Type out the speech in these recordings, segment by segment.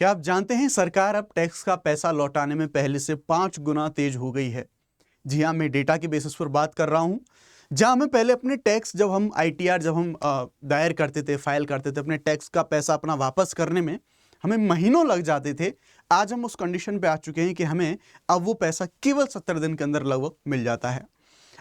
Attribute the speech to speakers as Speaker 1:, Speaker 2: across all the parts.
Speaker 1: क्या आप जानते हैं सरकार अब टैक्स का पैसा लौटाने में पहले से 5 गुना तेज हो गई है। जी हाँ, मैं डेटा के बेसिस पर बात कर रहा हूं। जहां हमें पहले अपने टैक्स जब हम आईटीआर जब हम दायर करते थे, फाइल करते थे, अपने टैक्स का पैसा अपना वापस करने में हमें महीनों लग जाते थे। आज हम उस कंडीशन पे आ चुके हैं कि हमें अब वो पैसा केवल 70 दिन के अंदर लगभग मिल जाता है।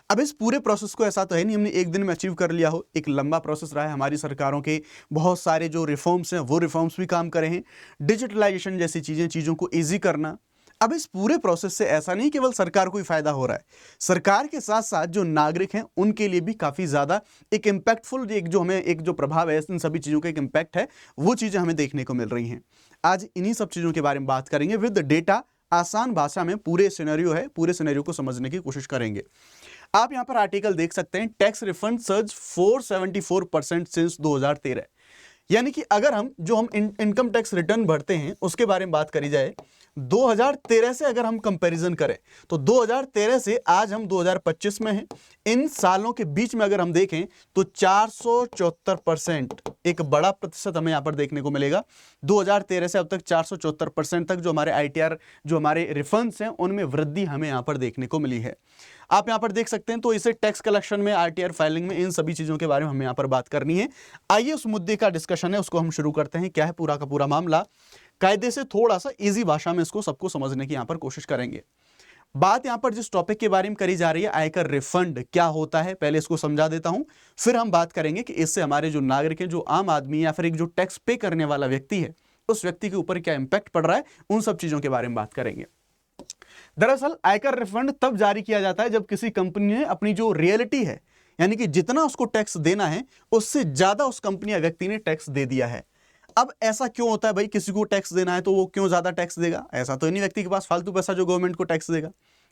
Speaker 1: अब इस पूरे प्रोसेस को ऐसा तो है नहीं हमने एक दिन में अचीव कर लिया हो, एक लंबा प्रोसेस रहा है। हमारी सरकारों के बहुत सारे जो रिफॉर्म्स हैं वो रिफॉर्म्स भी काम करे हैं, डिजिटलाइजेशन जैसी चीज़ों को ईजी करना। अब इस पूरे प्रोसेस से ऐसा नहीं केवल सरकार को ही फायदा हो रहा है, सरकार के साथ साथ जो नागरिक हैं उनके लिए भी काफ़ी ज़्यादा एक इम्पैक्टफुल एक जो प्रभाव है, इन सभी चीज़ों का एक इम्पैक्ट है, वो चीज़ें हमें देखने को मिल रही हैं। आज इन्हीं सब चीज़ों के बारे में बात करेंगे विद डेटा, आसान भाषा में पूरे सिनेरियो को समझने की कोशिश करेंगे। आप यहां पर आर्टिकल देख सकते हैं, टैक्स रिफंड सर्ज 474% सिंस 2013। यानी कि अगर हम इनकम टैक्स रिटर्न भरते हैं उसके बारे में बात करी जाए, 2013 से अगर हम कंपैरिजन करें तो 2013 से आज हम 2025 में हैं। इन सालों के बीच में अगर हम देखें तो 474%, एक बड़ा प्रतिशत हमें यहां पर देखने को मिलेगा। 2013 से अब तक 474% तक जो हमारे आईटीआर, जो हमारे रिफंड्स हैं, उनमें वृद्धि हमें यहां पर देखने को मिली है। आप यहां पर देख सकते हैं। तो इसे टैक्स कलेक्शन में, आरटीआर फाइलिंग में, इन सभी चीजों के बारे में हमें यहां पर बात करनी है। आइए उस मुद्दे का डिस्कशन है उसको हम शुरू करते हैं। क्या है पूरा का पूरा मामला, कायदे से थोड़ा सा इजी भाषा में इसको सबको समझने की यहां पर कोशिश करेंगे। बात यहां पर जिस टॉपिक के बारे में करी जा रही है, आयकर रिफंड क्या होता है, पहले इसको समझा देता हूं, फिर हम बात करेंगे कि इससे हमारे जो नागरिक हैं, जो आम आदमी या फिर एक जो टैक्स पे करने वाला व्यक्ति है, उस व्यक्ति के ऊपर क्या इंपैक्ट पड़ रहा है, उन सब चीजों के बारे में बात करेंगे। दरअसल आयकर रिफंड तब जारी किया जाता है जब किसी कंपनी ने अपनी जो रियलिटी है, यानी कि जितना उसको टैक्स देना है उससे ज्यादा उस कंपनी या व्यक्ति ने टैक्स दे दिया है। अब ऐसा क्यों होता है भाई, किसी को टैक्स देना है तो वो क्यों ज्यादा टैक्स देगा? ऐसा तो नहीं व्यक्ति के पास फालतू पैसा जो गवर्नमेंट को टैक्स देगा,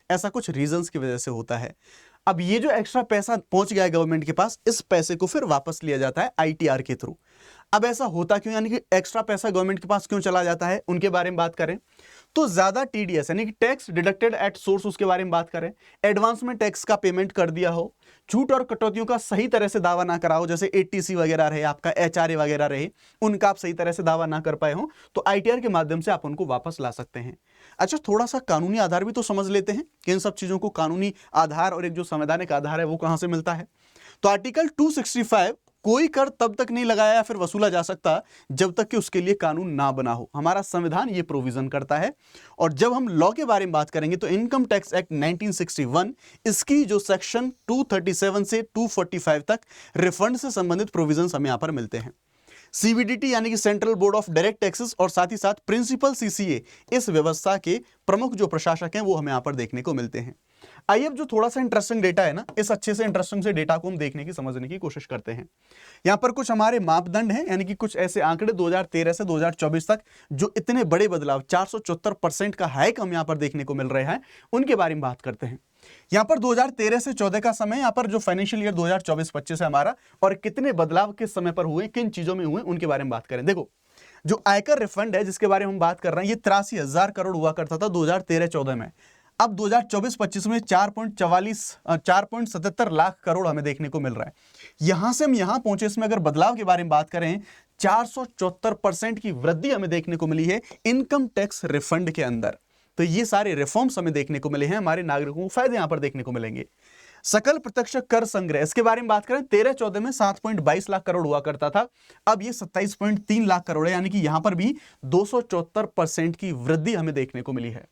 Speaker 1: ऐसा कुछ रीजंस की वजह से होता है। अब ये जो एक्स्ट्रा पैसा पहुंच गया है गवर्नमेंट के पास, इस पैसे को फिर वापस लिया जाता है आईटीआर के थ्रू। अब ऐसा होता क्यों, यानी कि एक्स्ट्रा पैसा गवर्नमेंट के पास क्यों चला जाता है, उनके बारे में बात करें तो ज्यादा टीडीएस यानी कि टैक्स डिडक्टेड एट सोर्स, उसके बारे में बात करें, एडवांस में टैक्स का पेमेंट कर दिया हो, छूट और कटौतियों का सही तरह से दावा ना करा हो, जैसे एटीसी वगैरह रहे, आपका एचआरए वगैरह रहे, उनका आप सही तरह से दावा ना कर पाए हो, तो आईटीआर के माध्यम से आप उनको वापस ला सकते हैं। अच्छा, थोड़ा सा कानूनी आधार भी तो समझ लेते हैं कि इन सब चीजों को कानूनी आधार और एक जो संवैधानिक आधार है वो कहां से मिलता है। तो आर्टिकल 265, कोई कर तब तक नहीं लगाया या फिर वसूला जा सकता जब तक कि उसके लिए कानून ना बना हो। हमारा संविधान ये प्रोविजन करता है। और जब हम लॉ के बारे में बात करेंगे तो इनकम टैक्स एक्ट 1961, इसकी जो सेक्शन 237 से 245 तक रिफंड से संबंधित प्रोविजंस हमें यहां पर मिलते हैं। सीबीडीटी यानी कि central board of direct taxes और साथ ही साथ प्रिंसिपल सीसीए, इस व्यवस्था के प्रमुख जो प्रशासक हैं वो हमें यहां पर देखने को मिलते हैं। आइए अब जो थोड़ा सा इंटरेस्टिंग डेटा है ना, इस अच्छे से इंटरेस्टिंग से डेटा को हम देखने की, समझने की कोशिश करते हैं। यहां पर कुछ हमारे मापदंड हैं, यानी कि कुछ ऐसे आंकड़े 2013 से 2024 तक जो इतने बड़े बदलाव, 474% का हाइक हम यहां पर देखने को मिल रहे हैं, उनके बारे में बात करते हैं। यहां पर 2013 से 14 का समय, यहां पर जो फाइनेंशियल ईयर 2024-25 है हमारा, और कितने बदलाव किस समय पर हुए, किन चीजों में हुए, उनके बारे में बात करें। देखो, जो आयकर रिफंड है जिसके बारे में हम बात कर रहे हैं, ये 83,000 करोड़ हुआ करता था 2013-14 में। अब 2024-25 में 4.77 लाख करोड़ हमें देखने को मिल रहा है। यहां से हम यहां पहुंचे, इसमें अगर बदलाव के बारे में बात करें, 474% की वृद्धि हमें देखने को मिली है इनकम टैक्स रिफंड के अंदर। तो ये सारे रिफॉर्म्स हमें देखने को मिले हैं, हमारे नागरिकों को फायदे यहां पर देखने को मिलेंगे। सकल प्रत्यक्ष कर संग्रह, इसके बारे में बात करें, 13-14 में 7.22 लाख करोड़ हुआ करता था, अब ये 27.3 लाख करोड़ है, यानी कि यहां पर भी 274% की वृद्धि हमें देखने को मिली है।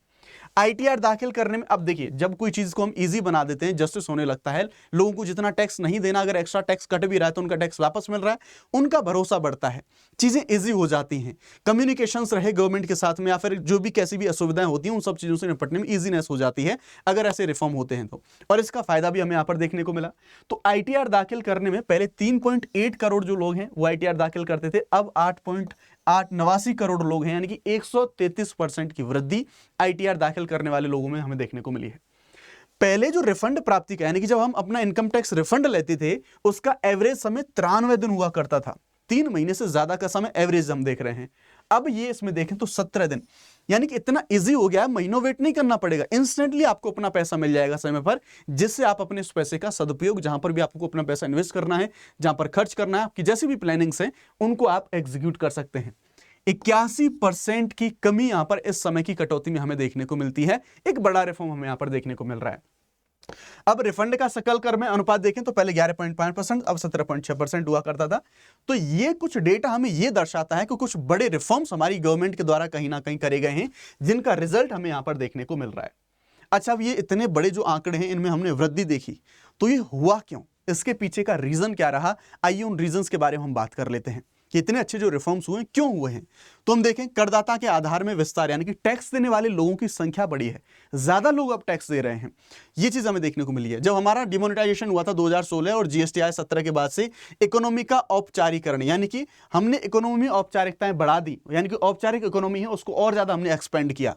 Speaker 1: आईटीआर दाखिल करने में, अब देखिए, जब कोई चीज को हम इजी बना देते हैं, जस्टिस होने लगता है, लोगों को जितना टैक्स नहीं देना, अगर एक्स्ट्रा टैक्स कट भी रहा है तो उनका टैक्स वापस मिल रहा है, उनका भरोसा बढ़ता है, चीजें इजी हो जाती हैं, कम्युनिकेशंस रहे गवर्नमेंट के साथ में, या फिर जो भी कैसी भी असुविधाएं होती हैं उन सब चीजों से निपटने में इजीनेस हो जाती है अगर ऐसे रिफॉर्म होते हैं तो। और इसका फायदा भी हमें यहां पर देखने को मिला। तो आईटीआर दाखिल करने में पहले 3.8 करोड़ जो लोग हैं वो आईटीआर दाखिल करते थे, अब 8.89 करोड़ लोग हैं, यानी कि 133% की वृद्धि आईटीआर दाखिल करने वाले लोगों में हमें देखने को मिली है। पहले जो रिफंड प्राप्ति का, यानी कि जब हम अपना इनकम टैक्स रिफंड लेते थे, उसका एवरेज समय 93 दिन हुआ करता था, 3 महीने से ज्यादा का समय एवरेज हम देख रहे हैं। अब ये इसमें देखें तो 17 दिन, यानी कि इतना इजी हो गया, महीनों वेट नहीं करना पड़ेगा, इंस्टेंटली आपको अपना पैसा मिल जाएगा समय पर, जिससे आप अपने इस पैसे का सदुपयोग, जहां पर भी आपको अपना पैसा इन्वेस्ट करना है, जहां पर खर्च करना है, आपकी जैसी भी प्लानिंग्स हैं, उनको आप एग्जीक्यूट कर सकते हैं। 81% की कमी यहां पर इस समय की कटौती में हमें देखने को मिलती है। एक बड़ा रिफॉर्म हमें यहां पर देखने को मिल रहा है। अब रिफंड का सकल कर में अनुपात देखें तो पहले 11.5%, अब 17.6% हुआ करता था। तो ये कुछ डेटा हमें ये दर्शाता है कि कुछ बड़े रिफॉर्म्स हमारी गवर्नमेंट के द्वारा कहीं ना कहीं करे गए हैं, जिनका रिजल्ट हमें यहां पर देखने को मिल रहा है। अच्छा, अब ये इतने बड़े जो आंकड़े हैं, इनमें हमने वृद्धि देखी, तो ये हुआ क्यों, इसके पीछे का रीजन क्या रहा, आइए उन रीजंस के बारे में हम बात कर लेते हैं कि इतने अच्छे जो रिफॉर्म्स हुए क्यों हुए हैं। तो हम देखें, करदाता के आधार में विस्तार, यानी कि टैक्स देने वाले लोगों की संख्या बढ़ी है, ज्यादा लोग अब टैक्स दे रहे हैं, ये चीज हमें देखने को मिली है। जब हमारा डिमोनेटाइजेशन हुआ था 2016 और जीएसटी आया 17 के बाद से इकोनॉमी का औपचारिकरण, यानी कि हमने इकोनॉमी में औपचारिकताएं बढ़ा दी, यानी कि औपचारिक इकोनॉमी है उसको और ज्यादा हमने एक्सपेंड किया।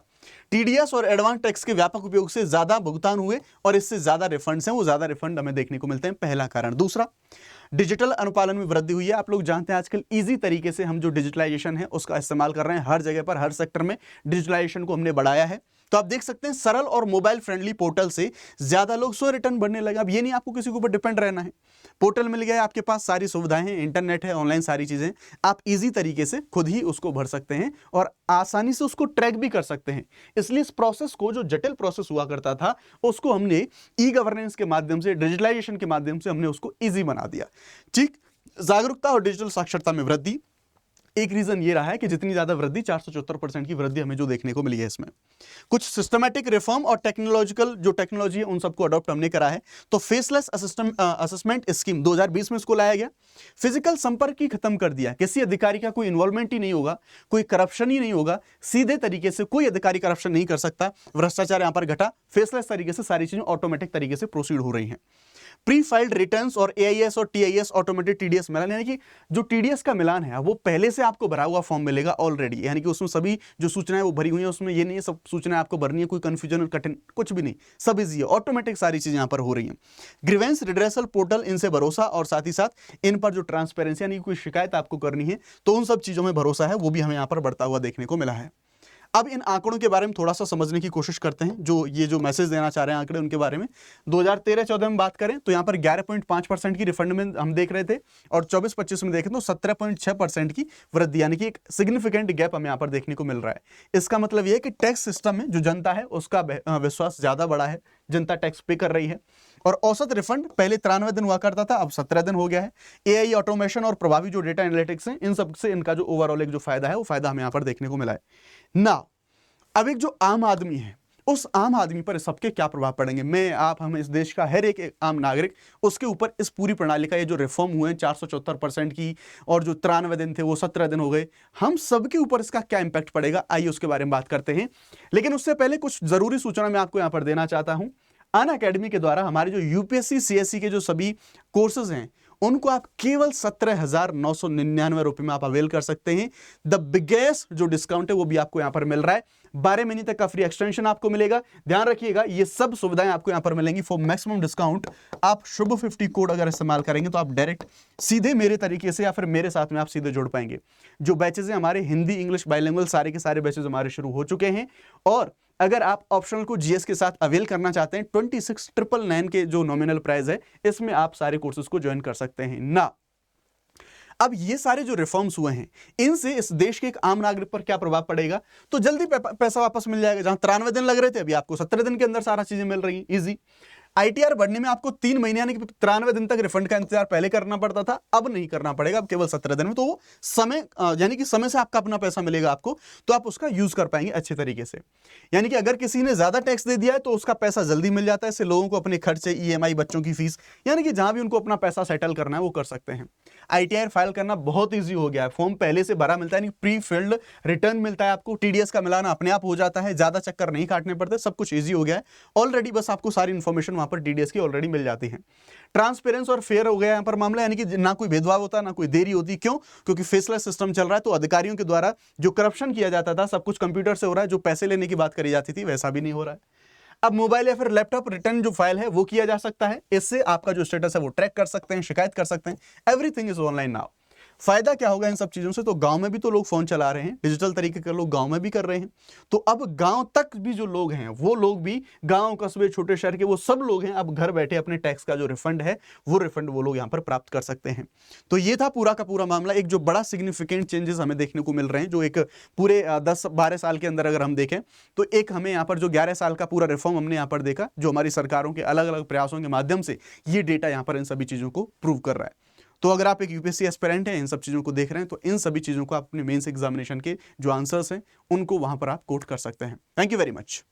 Speaker 1: टीडीएस और एडवांस टैक्स के व्यापक उपयोग से ज्यादा भुगतान हुए और इससे ज्यादा रिफंड्स हैं, वो ज्यादा रिफंड हमें देखने को मिलते हैं, पहला कारण। दूसरा, डिजिटल अनुपालन में वृद्धि हुई है। आप लोग जानते हैं आजकल इजी तरीके से हम जो डिजिटलाइजेशन है उसका इस्तेमाल कर रहे हैं, हर जगह पर हर सेक्टर में डिजिटलाइजेशन को हमने बढ़ाया है। तो आप देख सकते हैं सरल और मोबाइल फ्रेंडली पोर्टल से ज्यादा लोग स्वयं रिटर्न भरने लगे। अब ये नहीं आपको किसी के ऊपर डिपेंड रहना है, पोर्टल मिल गया है, आपके पास सारी सुविधाएं हैं, इंटरनेट है, ऑनलाइन सारी चीजें, आप इजी तरीके से खुद ही उसको भर सकते हैं और आसानी से उसको ट्रैक भी कर सकते हैं। इसलिए इस प्रोसेस को, जो जटिल प्रोसेस हुआ करता था, उसको हमने ई गवर्नेंस के माध्यम से, डिजिटलाइजेशन के माध्यम से हमने उसको ईजी बना दिया। ठीक, जागरूकता और डिजिटल साक्षरता में वृद्धि, एक रीजन ये रहा है कि जितनी ज्यादा वृद्धि, 474% की वृद्धि हमें जो देखने को मिली है, इसमें कुछ सिस्टमैटिक रिफॉर्म और टेक्नोलॉजिकल जो टेक्नोलॉजी है उन सबको अडॉप्ट हमने करा है। तो फेसलेस असेसमेंट स्कीम 2020 में इसको लाया गया। फिजिकल संपर्क ही खत्म कर दिया, किसी अधिकारी का कोई इन्वॉल्वमेंट ही नहीं होगा, कोई करप्शन ही नहीं होगा, सीधे तरीके से कोई अधिकारी करप्शन नहीं कर सकता, भ्रष्टाचार यहां पर घटा, फेसलेस तरीके से सारी चीजें ऑटोमेटिक तरीके से प्रोसीड हो रही हैं। प्री फाइल्ड रिटर्न्स और एआईएस और टीआईएस ऑटोमेटेड टीडीएस मिलान, यानी कि जो टीडीएस का मिलान है वो पहले से आपको भरा हुआ फॉर्म मिलेगा ऑलरेडी, यानी कि उसमें सभी जो सूचनाएं वो भरी हुई हैं, उसमें ये नहीं है सब सूचनाएं आपको भरनी है, कोई कंफ्यूजन और कठिन कुछ भी नहीं, सब इजी है, ऑटोमेटिक सारी चीजें यहां पर हो रही हैं। ग्रीवेंस रिड्रेसल पोर्टल, इनसे भरोसा, और साथ ही साथ इन पर जो ट्रांसपेरेंसी, यानी कोई शिकायत आपको करनी है तो उन सब चीजों में भरोसा है, वो भी हमें यहां पर बढ़ता हुआ देखने को मिला है। अब इन आंकड़ों के बारे में थोड़ा सा समझने की कोशिश करते हैं, जो ये जो मैसेज देना चाह रहे हैं आंकड़े, उनके बारे में। 2013-14 में बात करें तो यहाँ पर 11.5% की रिफंड में हम देख रहे थे, और 24-25 में देखें तो 17.6% की वृद्धि, यानी कि एक सिग्निफिकेंट गैप हमें यहाँ पर देखने को मिल रहा है। इसका मतलब यह है कि टैक्स सिस्टम में जो जनता है उसका विश्वास ज्यादा बढ़ा है, जनता टैक्स पे कर रही है। और औसत रिफंड पहले 93 दिन हुआ करता था, अब 17 दिन हो गया है। एआई ऑटोमेशन और प्रभावी जो डेटा एनालिटिक्स हैं, इन सब से इनका जो ओवरऑल एक जो फायदा है वो फायदा हमें यहाँ पर देखने को मिला है ना। अब एक जो आम आदमी है, उस आम आदमी पर सबके क्या प्रभाव पड़ेंगे, मैं, आप, हम, इस देश का हर एक आम नागरिक, उसके ऊपर इस पूरी प्रणाली का ये जो रिफॉर्म हुए 474% की, और जो 93 दिन थे वो 17 दिन हो गए, हम सबके ऊपर इसका क्या इंपैक्ट पड़ेगा, आइए उसके बारे में बात करते हैं। लेकिन उससे पहले कुछ जरूरी सूचना मैं आपको यहां पर देना चाहता हूं। अनअकैडमी के द्वारा हमारे जो यूपीएससी सीएससी के जो सभी कोर्सेज हैं उनको आप केवल 17,999 रुपए में आप अवेल कर सकते हैं। द बिगेस्ट जो डिस्काउंट है वो भी आपको यहां पर मिल रहा है। 12 महीने तक का फ्री एक्सटेंशन आपको मिलेगा। ध्यान रखिएगा, ये सब सुविधाएं आपको यहां पर मिलेंगी फॉर मैक्सिमम डिस्काउंट। आप शुभ 50 कोड अगर इस्तेमाल करेंगे तो आप डायरेक्ट सीधे मेरे तरीके से या फिर मेरे साथ में आप सीधे जुड़ पाएंगे। जो बैचेज हैं हमारे हिंदी इंग्लिश बाइलिंगुअल, सारे के सारे बैचेज हमारे शुरू हो चुके हैं। और अगर आप ऑप्शनल को जीएस के साथ अवेल करना चाहते हैं, 26,999 के जो नॉमिनल प्राइस है, इसमें आप सारे कोर्सेज को ज्वाइन कर सकते हैं ना। अब ये सारे जो रिफॉर्म्स हुए हैं, इनसे इस देश के एक आम नागरिक पर क्या प्रभाव पड़ेगा, तो जल्दी पैसा वापस मिल जाएगा। जहां 93 दिन लग रहे थे, अभी आपको 17 दिन के अंदर सारा चीजें मिल रही हैं, इजी। आईटीआर बढ़ने में आपको 3 महीने यानी कि 93 दिन तक रिफंड का इंतजार पहले करना पड़ता था, अब नहीं करना पड़ेगा, अब केवल 17 दिन में। तो वो समय यानी कि समय से आपका अपना पैसा मिलेगा आपको, तो आप उसका यूज कर पाएंगे अच्छे तरीके से। यानी कि अगर किसी ने ज्यादा टैक्स दे दिया है तो उसका पैसा जल्दी मिल जाता है। इससे लोगों को अपने खर्चे, ईएमआई, बच्चों की फीस, यानी कि जहां भी उनको अपना पैसा सेटल करना है वो कर सकते हैं। आईटीआर फाइल करना बहुत ईजी हो गया है, फॉर्म पहले से भरा मिलता है, यानी प्री फिल्ड रिटर्न मिलता है आपको, टीडीएस का मिलाना अपने आप हो जाता है, ज्यादा चक्कर नहीं काटने पड़ते, सब कुछ ईजी हो गया है ऑलरेडी। बस आपको सारी इंफॉर्मेशन वहां पर टीडीएस की ऑलरेडी मिल जाती है। ट्रांसपेरेंस और फेयर हो गया यहां पर मामला, यानी कि ना कोई भेदभाव होता, ना कोई देरी होती। क्यों? क्योंकि फेसलेस सिस्टम चल रहा है, तो अधिकारियों के द्वारा जो करप्शन किया जाता था सब कुछ कंप्यूटर से हो रहा है, जो पैसे लेने की बात करी जाती थी वैसा भी नहीं हो रहा है। अब मोबाइल या फिर लैपटॉप रिटर्न जो फाइल है वो किया जा सकता है, इससे आपका जो स्टेटस है वो ट्रैक कर सकते हैं, शिकायत कर सकते हैं। Everything is online now. फायदा क्या होगा इन सब चीजों से? तो गांव में भी तो लोग फोन चला रहे हैं, डिजिटल तरीके के लोग गांव में भी कर रहे हैं, तो अब गांव तक भी जो लोग हैं वो लोग भी, गांव कस्बे छोटे शहर के वो सब लोग हैं, अब घर बैठे अपने टैक्स का जो रिफंड है वो रिफंड वो लोग यहां पर प्राप्त कर सकते हैं। तो ये था पूरा का पूरा मामला। एक जो बड़ा सिग्निफिकेंट चेंजेस हमें देखने को मिल रहे हैं, जो एक पूरे 10-12 साल के अंदर अगर हम देखें तो एक हमें यहाँ पर जो 11 साल का पूरा रिफॉर्म हमने यहाँ पर देखा, जो हमारी सरकारों के अलग अलग प्रयासों के माध्यम से ये डेटा यहाँ पर इन सभी चीजों को प्रूव कर रहा है। तो अगर आप एक यूपीएससी एस्पिरेंट हैं, इन सब चीज़ों को देख रहे हैं, तो इन सभी चीज़ों को आप अपने मेंस एग्जामिनेशन के जो आंसर्स हैं उनको वहां पर आप कोट कर सकते हैं। Thank you very much.